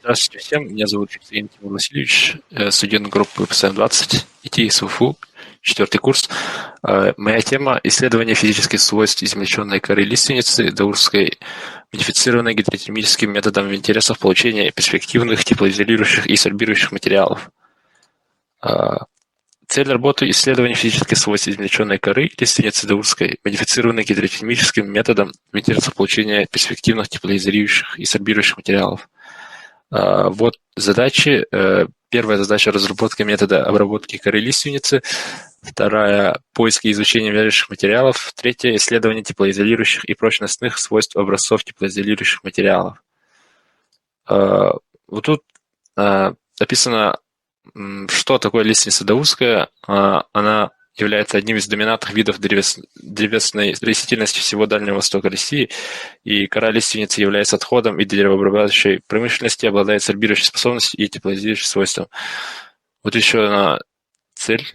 Здравствуйте всем, меня зовут Евгений Тимур Васильевич, студент группы ПСМ-20, ИТ СУФУ, 4-й курс. Моя тема – исследование физических свойств измельченной коры лиственницы даурской, модифицированной гидротермическим методом интересов получения перспективных теплоизолирующих и сорбирующих материалов. Цель работы – исследование физических свойств измельченной коры лиственницы даурской, модифицированной гидротермическим методом интересов получения перспективных теплоизолирующих и сорбирующих материалов. Вот задачи. Первая задача – разработка метода обработки коры лиственницы. Вторая – поиск и изучение вяжущих материалов. Третья – исследование теплоизолирующих и прочностных свойств образцов теплоизолирующих материалов. Вот тут описано, что такое лиственница даурская. Она является одним из доминантных видов древесной растительности всего Дальнего Востока России, и кора лиственницы является отходом и деревообрабатывающей промышленности, обладает сорбирующей способностью и теплоизолирующим свойством. Вот еще одна цель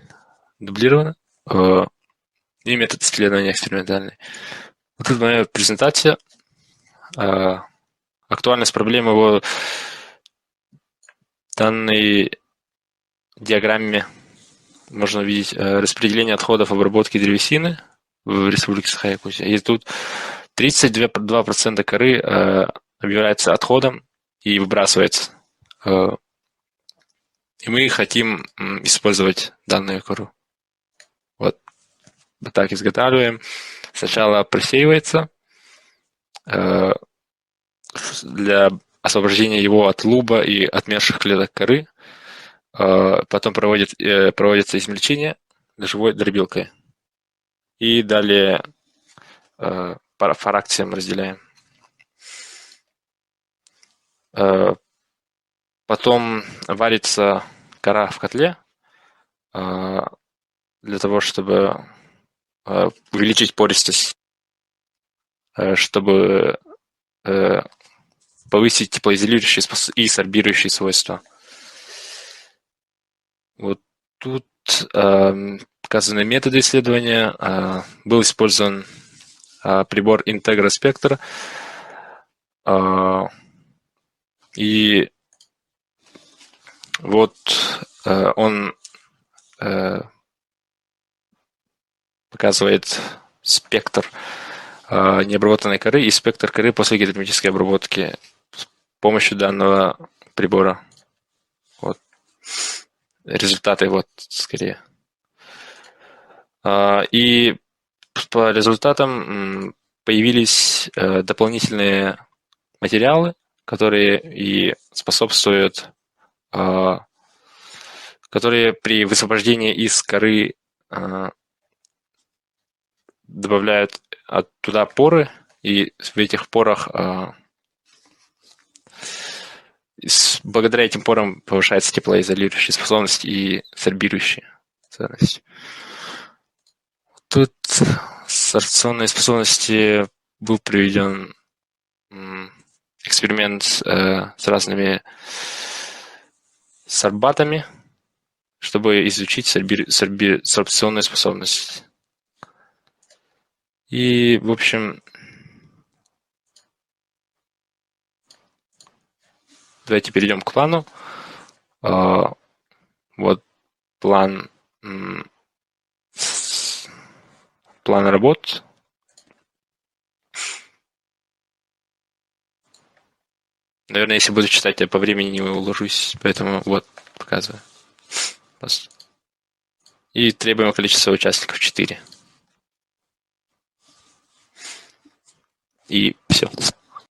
дублирована, и метод исследования экспериментальный. Вот тут моя презентация. Актуальность проблемы в данной диаграмме можно увидеть распределение отходов обработки древесины в Республике Саха-Якутия. И тут 32% коры объявляется отходом и выбрасывается. И мы хотим использовать данную кору. Вот так изготавливаем. Сначала просеивается для освобождения его от луба и отмерших клеток коры. Потом проводится измельчение ножевой дробилкой. И далее по фракциям разделяем. Потом варится кора в котле для того, чтобы увеличить пористость, чтобы повысить теплоизолирующие и сорбирующие свойства. Вот тут показаны методы исследования. Был использован прибор Integra Spectra. И вот он показывает спектр необработанной коры и спектр коры после гидротермической обработки с помощью данного прибора. Вот. Результаты вот скорее. И по результатам появились дополнительные материалы, которые и способствуют, которые при высвобождении из коры добавляют туда поры, и в этих порах благодаря этим порам повышается теплоизолирующая способность и сорбирующая ценность. Тут с сорбционной способности был проведен эксперимент с разными сорбатами, чтобы изучить сорбционную способность. И, в общем, давайте перейдем к плану. Вот план работ. Наверное, если буду читать, я по времени не уложусь, поэтому вот показываю. И требуемое количество участников 4. И все.